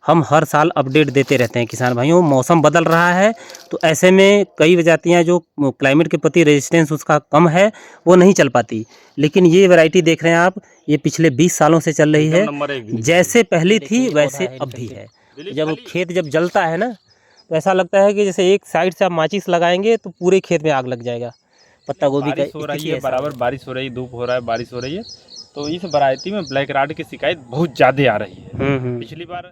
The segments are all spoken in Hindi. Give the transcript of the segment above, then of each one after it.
हम हर साल अपडेट देते रहते हैं किसान भाइयों। मौसम बदल रहा है तो ऐसे में कई प्रजातियां जो क्लाइमेट के प्रति रेजिस्टेंस उसका कम है वो नहीं चल पाती। लेकिन ये वैरायटी देख रहे हैं आप, ये पिछले 20 सालों से चल रही है। जैसे पहले थी वैसे अब भी है। जब खेत जब जलता है ना तो ऐसा लगता है कि जैसे एक साइड से आप माचिस लगाएंगे तो पूरे खेत में आग लग जाएगा। पत्ता गोभी का हो रही है, बराबर बारिश हो रही है, धूप हो रहा है, बारिश हो रही है, तो इस वैरायटी में ब्लैक रॉड की शिकायत बहुत ज़्यादा आ रही है। पिछली बार।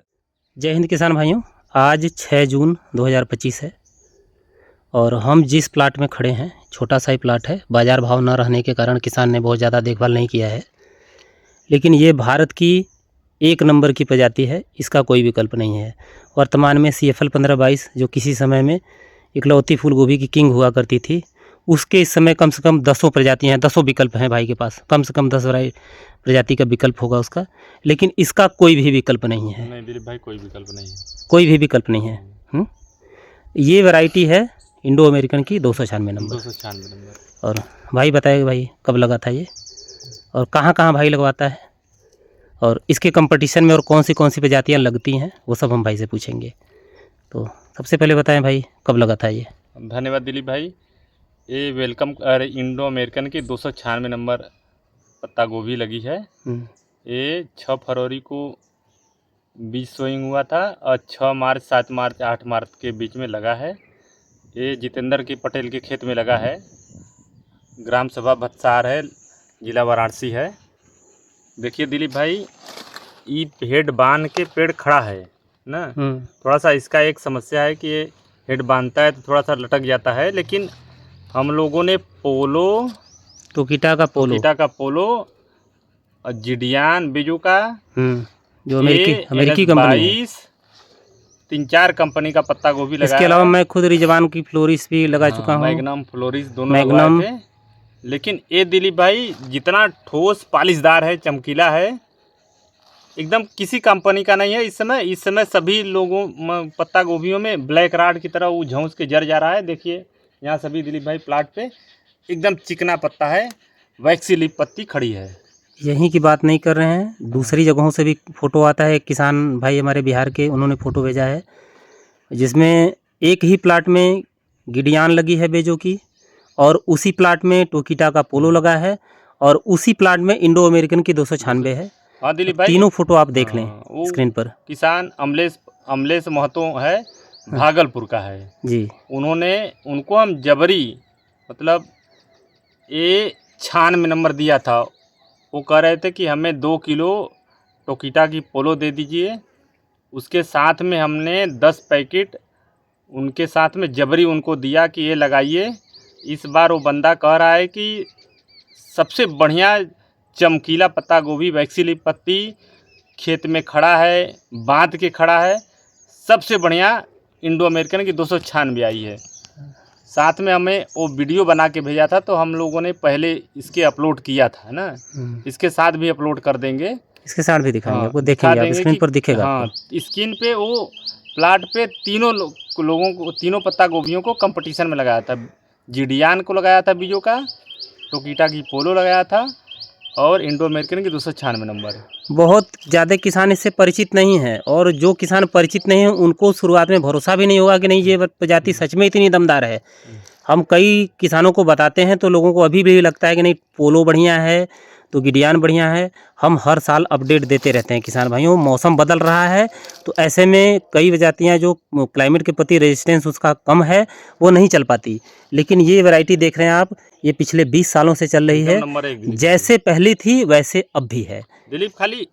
जय हिंद किसान भाइयों, आज 6 जून 2025 है और हम जिस प्लाट में खड़े हैं छोटा सा ही प्लाट है। बाज़ार भाव न रहने के कारण किसान ने बहुत ज़्यादा देखभाल नहीं किया है, लेकिन ये भारत की 1 नंबर की प्रजाति है, इसका कोई विकल्प नहीं है। वर्तमान में CFL 1522 जो किसी समय में इकलौती फूल गोभी की किंग हुआ करती थी, उसके इस समय कम से कम 10 प्रजातियाँ हैं, 10 विकल्प हैं भाई के पास। कम से कम 10 प्रजाति का विकल्प होगा उसका, लेकिन इसका कोई भी विकल्प नहीं है। नहीं दिलीप भाई, कोई विकल्प नहीं है, कोई भी विकल्प नहीं है। ये वैरायटी है इंडो अमेरिकन की 296 नंबर। 296 नंबर। और भाई बताएगा भाई कब लगा था ये और कहाँ कहाँ भाई लगवाता है और इसके कंपटीशन में और कौन सी प्रजातियाँ लगती हैं, वो सब हम भाई से पूछेंगे। तो सबसे पहले बताएं भाई कब लगा था ये। धन्यवाद दिलीप भाई। ये वेलकम इंडो अमेरिकन की 296 नंबर पत्ता गोभी लगी है। ये 6 फरवरी को बीज सोइंग हुआ था और 6 मार्च 7 मार्च 8 मार्च के बीच में लगा है। ये जितेंद्र के पटेल के खेत में लगा है। ग्राम सभा भत्सार है, जिला वाराणसी है। देखिए दिलीप भाई, ये हेड बांध के पेड़ खड़ा है ना। थोड़ा सा इसका एक समस्या है कि ये हेड बांधता है तो थोड़ा सा लटक जाता है, लेकिन हम लोगों ने टोकीटा का पोलो और जिडियान बीजू का जो अमेरिकी कंपनी है, 3-4 कंपनी का पत्ता गोभी लगाया। इसके अलावा मैं खुद रिजवान की फ्लोरिस भी लगा चुका हूँ, मैग्नम फ्लोरिस दोनों लगाए थे। लेकिन ये दिलीप भाई जितना ठोस पालिशदार है, चमकीला है, एकदम किसी कंपनी का नहीं है। इस समय सभी लोगों पत्ता गोभियों में ब्लैक रॉड की तरह वो झौंस के जर जा रहा है। देखिए यहाँ सभी दिलीप भाई प्लाट पे एकदम चिकना पत्ता है, वैक्सी लीफ पत्ती खड़ी है। यहीं की बात नहीं कर रहे हैं, दूसरी जगहों से भी फ़ोटो आता है। किसान भाई हमारे बिहार के, उन्होंने फ़ोटो भेजा है जिसमें एक ही प्लाट में गिडियान लगी है बेजो की, और उसी प्लाट में टोकीटा का पोलो लगा है, और उसी प्लाट में इंडो अमेरिकन की 296 है। हाँ दिलीप भाई, तीनों फोटो आप देख लें स्क्रीन पर। किसान अमलेश महतो है, भागलपुर का है जी। उनको हम जबरी मतलब ये 96 नंबर दिया था। वो कह रहे थे कि हमें 2 किलो टोकीटा की पोलो दे दीजिए, उसके साथ में हमने 10 पैकेट उनके साथ में जबरी उनको दिया कि ये लगाइए। इस बार वो बंदा कह रहा है कि सबसे बढ़िया चमकीला पत्ता गोभी वैक्सी लीफ पत्ती खेत में खड़ा है, बांध के खड़ा है, सबसे बढ़िया इंडो अमेरिकन की 296 आई है। साथ में हमें वो वीडियो बना के भेजा था, तो हम लोगों ने पहले इसके अपलोड किया था ना, इसके साथ भी अपलोड कर देंगे, इसके साथ भी दिखाएंगे आपको, देखेंगे आप स्क्रीन पर दिखेगा। हाँ, स्क्रीन पे वो प्लाट पे तीनों लोगों को, तीनों पत्ता गोभियों को कंपटीशन में लगाया था। जिडियान को लगाया था बीजों का, टोकीटा की पोलो लगाया था, और इंडो अमेरिकन की 296 नंबर। बहुत ज़्यादा किसान इससे परिचित नहीं है, और जो किसान परिचित नहीं है उनको शुरुआत में भरोसा भी नहीं होगा कि नहीं ये प्रजाति सच में इतनी दमदार है। हम कई किसानों को बताते हैं तो लोगों को अभी भी लगता है कि नहीं पोलो बढ़िया है तो गिडियान बढ़िया है। हम हर साल अपडेट देते रहते हैं किसान भाइयों। मौसम बदल रहा है तो ऐसे में कई प्रजातियां जो क्लाइमेट के प्रति रेजिस्टेंस उसका कम है वो नहीं चल पाती। लेकिन ये वैरायटी देख रहे हैं आप, ये पिछले 20 सालों से चल रही है। जैसे पहली थी वैसे अब भी है। दिलीप खाली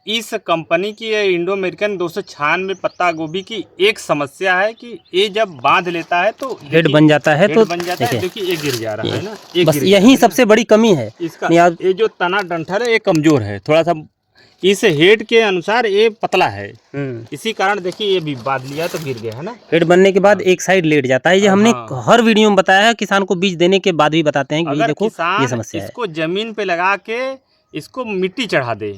इस कंपनी की इंडो अमेरिकन 296 पत्ता गोभी की एक समस्या है कि ये जब बांध लेता है तो हेड बन जाता है, तो देखिए ये गिर जा रहा है ना, बस यही सबसे बड़ी कमी है इसका। ये जो तना डंठल है ये कमजोर है थोड़ा सा, इस हेड के अनुसार ये पतला है, इसी कारण देखिए ये भी बांध लिया तो गिर गया है ना। हेड बनने के बाद एक साइड लेट जाता है। ये हमने हर वीडियो में बताया है, किसान को बीज देने के बाद भी बताते हैं कि ये देखो ये समस्या है। इसको जमीन पे लगा के इसको मिट्टी चढ़ा दे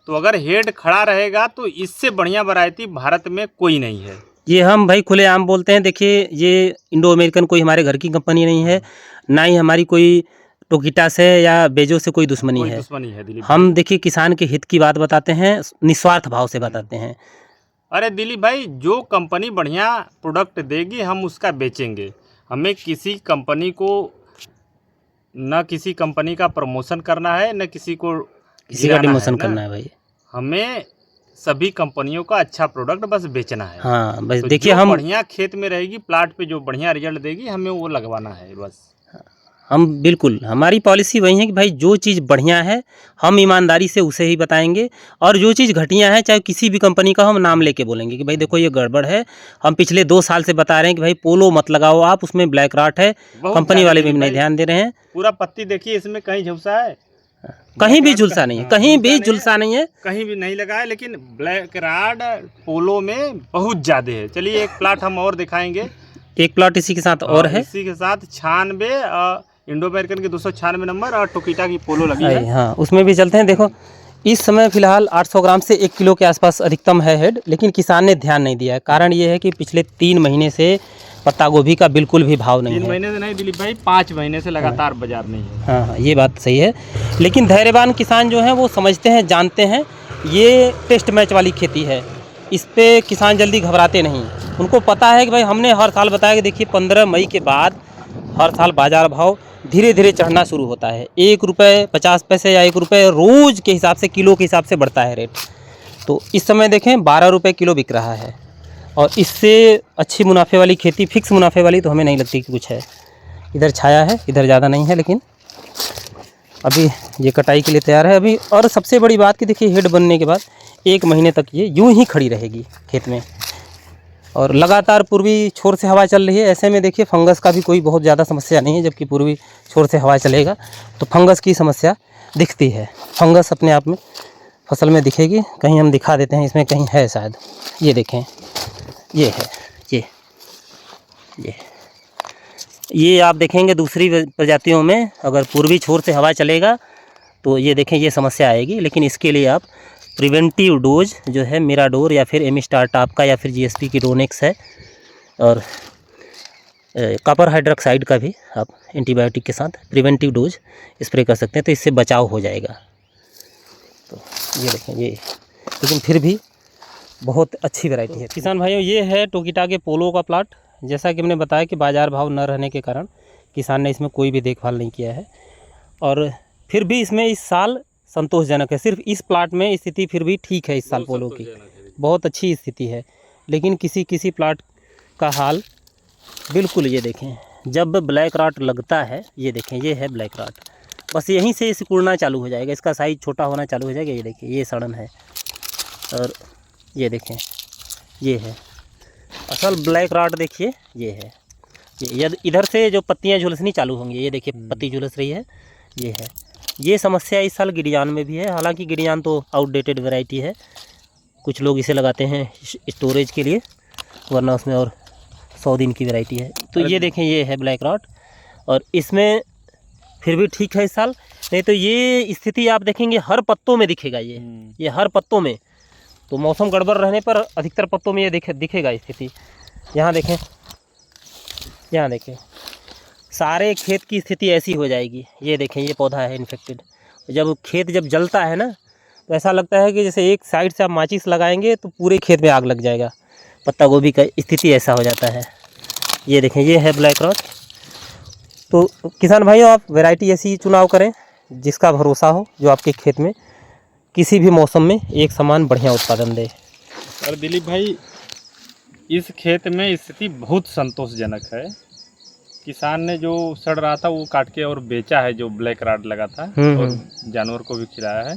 तो अगर हेड खड़ा रहेगा तो इससे बढ़िया वैरायटी भारत में कोई नहीं है। ये हम भाई खुलेआम बोलते हैं। देखिए ये इंडो अमेरिकन कोई हमारे घर की कंपनी नहीं है, ना ही हमारी कोई टोकीटा से या बेजो से कोई दुश्मनी कोई है। दुश्मनी है दिलीप हम देखिए किसान के हित की बात बताते हैं, निस्वार्थ भाव से बताते हैं। अरे दिलीप भाई, जो कंपनी बढ़िया प्रोडक्ट देगी हम उसका बेचेंगे। हमें किसी कंपनी को, न किसी कंपनी का प्रमोशन करना है, न किसी को किसी का गिराना डिमोशन है ना। करना है भाई। हमें सभी कंपनियों का अच्छा प्रोडक्ट बस बेचना है। हाँ बस तो देखिए जो हम बढ़िया खेत में रहेगी, प्लाट पे जो बढ़िया रिजल्ट देगी, हमें वो लगवाना है बस। बिल्कुल हमारी पॉलिसी वही है कि भाई जो चीज़ बढ़िया है हम ईमानदारी से उसे ही बताएंगे, और जो चीज़ घटिया है चाहे किसी भी कंपनी का हम नाम लेके बोलेंगे कि भाई देखो ये गड़बड़ है। हम पिछले 2 साल से बता रहे हैं कि भाई पोलो मत लगाओ आप, उसमें ब्लैक राट है। बहुत कंपनी ज्यादा वाले भी दिलीप नहीं भाई, ध्यान दे रहे हैं। पूरा पत्ती देखिए, इसमें कहीं झुलसा है, कहीं भी ब्लैक झुलसा राड नहीं है, हाँ, कहीं भी झुलसा नहीं है। झुलसा नहीं है। कहीं भी नहीं लगा है, लेकिन ब्लैक राड पोलो में बहुत ज्यादा है। चलिए एक प्लाट हम और दिखाएंगे। एक प्लॉट इसी के साथ और है। इसी के साथ 96 इंडो अमेरिकन की 296 नंबर और टोकीटा की पोलो लगी है। हाँ उसमें भी चलते हैं। देखो इस समय फिलहाल 800 ग्राम से 1 किलो के आसपास अधिकतम है हेड, लेकिन किसान ने ध्यान नहीं दिया है। कारण ये है कि पिछले 3 महीने से पत्ता गोभी का बिल्कुल भी भाव नहीं 3 है। महीने से नहीं दिलीप भाई, 5 महीने से लगातार बाजार नहीं है। हाँ हाँ ये बात सही है, लेकिन धैर्यवान किसान जो हैं वो समझते हैं, जानते हैं ये टेस्ट मैच वाली खेती है। इस पे किसान जल्दी घबराते नहीं। उनको पता है कि भाई हमने हर साल बताया कि देखिए 15 मई के बाद हर साल बाज़ार भाव धीरे धीरे चढ़ना शुरू होता है। 1 रुपये 50 पैसे या 1 रुपये रोज़ के हिसाब से, किलो के हिसाब से बढ़ता है रेट। तो इस समय देखें 12 रुपये किलो बिक रहा है, और इससे अच्छी मुनाफे वाली खेती, फिक्स मुनाफे वाली तो हमें नहीं लगती कि कुछ है। इधर छाया है, इधर ज़्यादा नहीं है, लेकिन अभी ये कटाई के लिए तैयार है अभी। और सबसे बड़ी बात कि देखिए हेड बनने के बाद 1 महीने तक ये यूं ही खड़ी रहेगी खेत में, और लगातार पूर्वी छोर से हवा चल रही है। ऐसे में देखिए फंगस का भी कोई बहुत ज़्यादा समस्या नहीं है, जबकि पूर्वी छोर से हवा चलेगा तो फंगस की समस्या दिखती है। फंगस अपने आप में फसल में दिखेगी। कहीं हम दिखा देते हैं, इसमें कहीं है शायद, ये देखें, ये है, ये आप देखेंगे दूसरी प्रजातियों में अगर पूर्वी छोर से हवा चलेगा तो ये देखें ये समस्या आएगी। लेकिन इसके लिए आप प्रिवेंटिव डोज जो है मिराडोर या फिर एमिस्टार टाप का या फिर जीएसपी की डोनेक्स है, और कॉपर हाइड्रोक्साइड का भी आप एंटीबायोटिक के साथ प्रिवेंटिव डोज स्प्रे कर सकते हैं, तो इससे बचाव हो जाएगा। तो ये देखें ये, लेकिन फिर भी बहुत अच्छी वैरायटी है। किसान भाइयों ये है टोकीटा के पोलो का प्लाट। जैसा कि हमने बताया कि बाज़ार भाव न रहने के कारण किसान ने इसमें कोई भी देखभाल नहीं किया है, और फिर भी इसमें इस साल संतोषजनक है। सिर्फ इस प्लाट में स्थिति फिर भी ठीक है इस साल पोलो की, बहुत अच्छी स्थिति है। लेकिन किसी प्लाट का हाल बिल्कुल, ये देखें जब ब्लैक राट लगता है, ये देखें ये है ब्लैक राट, बस यहीं से सिकुड़ना चालू हो जाएगा, इसका साइज़ छोटा होना चालू हो जाएगा। ये देखिए ये सड़न है, और ये देखें ये है असल ब्लैक राट। देखिए ये है, ये इधर से जो पत्तियां झुलसनी चालू होंगी, ये देखिए पत्ती झुलस रही है, ये है। ये समस्या इस साल गिरियान में भी है। हालांकि गिरियान तो आउटडेटेड वैरायटी है, कुछ लोग इसे लगाते हैं स्टोरेज के लिए, वरना उसमें और 100 दिन की वैरायटी है। तो ये देखें ये है ब्लैक राट, और इसमें फिर भी ठीक है इस साल। नहीं तो ये स्थिति आप देखेंगे हर पत्तों में दिखेगा, ये हर पत्तों में। तो मौसम गड़बड़ रहने पर अधिकतर पत्तों में ये दिखेगा स्थिति। यहाँ देखें, यहाँ देखें सारे खेत की स्थिति ऐसी हो जाएगी। ये देखें ये पौधा है इन्फेक्टेड। जब खेत जब जलता है ना, तो ऐसा लगता है कि जैसे एक साइड से आप माचिस लगाएंगे तो पूरे खेत में आग लग जाएगा। पत्ता गोभी का स्थिति ऐसा हो जाता है। ये देखें ये है ब्लैक राट। तो किसान भाइयों आप वैरायटी ऐसी चुनाव करें जिसका भरोसा हो, जो आपके खेत में किसी भी मौसम में एक समान बढ़िया उत्पादन दे। और दिलीप भाई इस खेत में स्थिति बहुत संतोषजनक है। किसान ने जो सड़ रहा था वो काट के और बेचा है, जो ब्लैक राट लगा था, और जानवर को भी खिलाया है।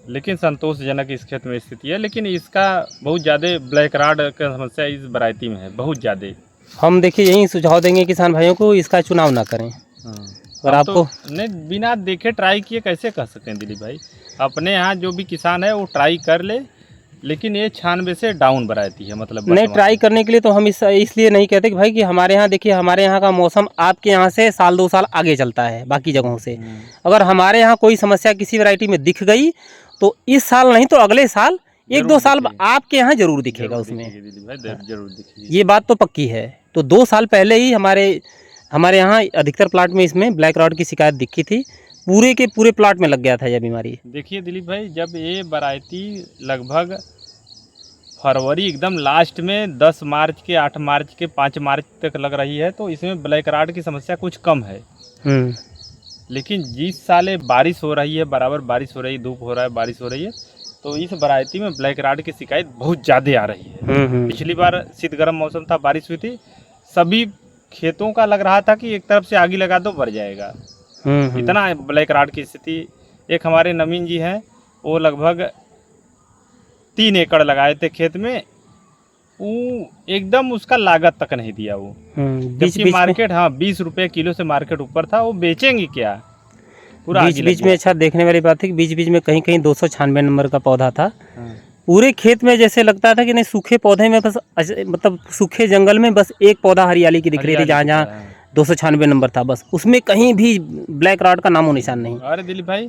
लेकिन संतोषजनक इस खेत में स्थिति है। लेकिन इसका बहुत ज़्यादा ब्लैक राट का समस्या इस वैरायटी में है, बहुत ज़्यादा। हम देखिए यही सुझाव देंगे किसान भाइयों को, इसका चुनाव ना करें। और आपको नहीं, बिना देखे ट्राई किए कैसे कह सकते हैं दिलीप भाई। अपने यहाँ जो भी किसान है वो ट्राई कर ले, लेकिन ये 96 से डाउन वैरायटी है। मतलब नहीं, ट्राई करने के लिए तो हम इसलिए नहीं कहते कि भाई कि हमारे यहाँ देखिए, हमारे यहाँ का मौसम आपके यहाँ से साल 2 साल आगे चलता है बाकी जगहों से। अगर हमारे यहाँ कोई समस्या किसी वैरायटी में दिख गई तो इस साल नहीं तो अगले साल 1-2 साल आपके यहाँ जरूर दिखेगा उसमें, जरूर दिखेगी। ये बात तो पक्की है। तो 2 साल पहले ही हमारे यहाँ अधिकतर प्लाट में इसमें ब्लैक रॉड की शिकायत दिखी थी, पूरे के पूरे प्लाट में लग गया था यह बीमारी। देखिए दिलीप भाई, जब ये वैरायटी लगभग फरवरी एकदम लास्ट में 10 मार्च के 8 मार्च के 5 मार्च तक लग रही है, तो इसमें ब्लैक रॉड की समस्या कुछ कम है। लेकिन जिस साल बारिश हो रही है, बराबर बारिश हो रही है, धूप हो रहा है, बारिश हो रही है, तो इस वैरायटी में ब्लैक रॉड की शिकायत बहुत ज़्यादा आ रही है। पिछली बार शीत गर्म मौसम था, बारिश हुई थी, सभी खेतों का लग रहा था कि एक तरफ से आगे लगा दो भर जाएगा, इतना ब्लैक रॉड की स्थिति। एक हमारे नवीन जी हैं, वो लगभग 3 एकड़ लगाए थे खेत में, वो एकदम उसका लागत तक नहीं दिया वो। जबकि मार्केट 20 रुपये किलो से मार्केट ऊपर था, वो बेचेंगे क्या, पूरा बीच में। अच्छा देखने वाली बात है कि बीच में कहीं 296 नंबर का पौधा था। पूरे खेत में जैसे लगता था कि नहीं, सूखे पौधे में बस, मतलब सूखे जंगल में बस एक पौधा हरियाली की दिख रही थी, जहाँ 296 नंबर था, बस उसमें कहीं भी ब्लैक रॉड का नामो निशान नहीं। अरे दिलीप भाई,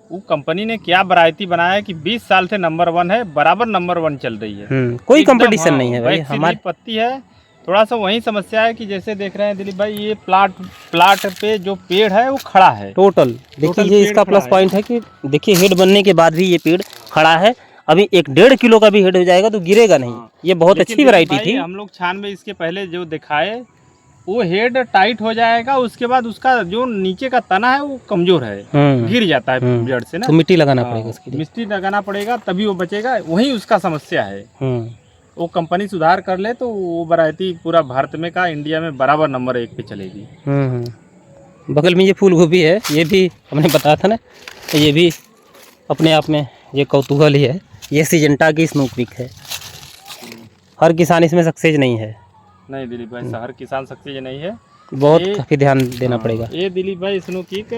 वो कंपनी ने क्या वैरायटी बनाया है कि 20 साल से नंबर 1 है, बराबर नंबर 1 चल रही है, कोई कंपटीशन नहीं है भाई। हमारी पत्ती है, थोड़ा सा वही समस्या है कि जैसे देख रहे हैं दिलीप भाई, ये प्लाट पे जो पेड़ है वो खड़ा है टोटल। देखिए ये इसका प्लस पॉइंट है कि देखिए हेड बनने के बाद भी ये पेड़ खड़ा है। अभी 1-1.5 किलो का भी हेड हो जाएगा तो गिरेगा नहीं। ये बहुत अच्छी वैरायटी थी। हम लोग छान में इसके पहले जो दिखाए, वो हेड टाइट हो जाएगा, उसके बाद उसका जो नीचे का तना है वो कमजोर है, गिर जाता है जड़ से ना, तो मिट्टी लगाना पड़ेगा उसके लिए। मिट्टी लगाना पड़ेगा तभी वो बचेगा, वही उसका समस्या है। वो कंपनी सुधार कर ले तो वो वैरायटी पूरा भारत में का, इंडिया में बराबर नंबर 1 पे चलेगी। बगल में ये फूल गोभी है, ये भी हमने बताया था ना, तो ये भी अपने आप में ये कौतूहल ही है। ये सिजेंटा की स्नूपिक है। हर किसान इसमें सक्सेस नहीं है। नहीं दिलीप भाई, हर किसान सक्सेस नहीं है, बहुत काफ़ी ध्यान देना पड़ेगा। ये दिलीप भाई स्नूपिक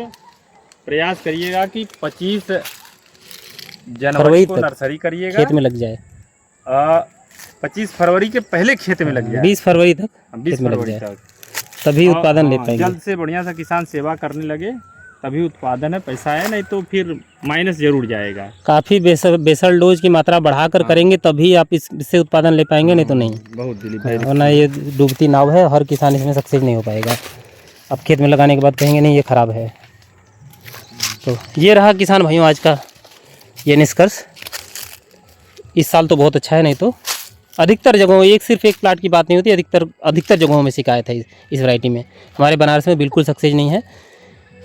प्रयास करिएगा कि 25 जनवरी को नर्सरी करिएगा, खेत में लग जाए। 25 फरवरी के पहले खेत में लग जाए, 20 फरवरी तक, 20 फरवरी तक, तभी उत्पादन ले पाएंगे। जल्द से बढ़िया सा किसान सेवा करने लगे तभी उत्पादन है, पैसा है, नहीं तो फिर माइनस जरूर जाएगा। काफ़ी बेसल डोज की मात्रा बढ़ाकर करेंगे तभी आप इससे उत्पादन ले पाएंगे, नहीं तो नहीं। बहुत दिलीप भाई, वरना ये डूबती नाव है, हर किसान इसमें सक्सेस नहीं हो पाएगा। अब खेत में लगाने के बाद कहेंगे नहीं ये ख़राब है। तो ये रहा किसान भाइयों आज का ये निष्कर्ष। इस साल तो बहुत अच्छा है, नहीं तो अधिकतर जगहों, सिर्फ एक प्लाट की बात नहीं होती, अधिकतर जगहों में शिकायत है इस वैरायटी में। हमारे बनारस में बिल्कुल सक्सेस नहीं है।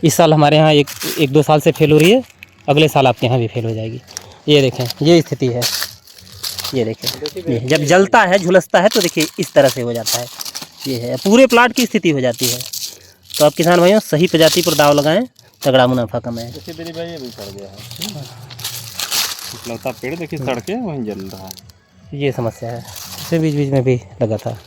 इस साल हमारे यहाँ 1-2 साल से फेल हो रही है, अगले साल आपके यहाँ भी फेल हो जाएगी। ये देखें, ये स्थिति है। ये देखें, ये जब जलता है, झुलसता है तो देखिए इस तरह से हो जाता है। ये है, पूरे प्लाट की स्थिति हो जाती है। तो आप किसान भाइयों सही प्रजाति पर दाव लगाएं, तगड़ा मुनाफा कमाएं। देखिए दिलीप भाई, ये भी सड़ गया है, इकलौता पेड़ देखिए सड़ के वहीं जल रहा है। ये समस्या है, इसमें बीच में भी लगा था।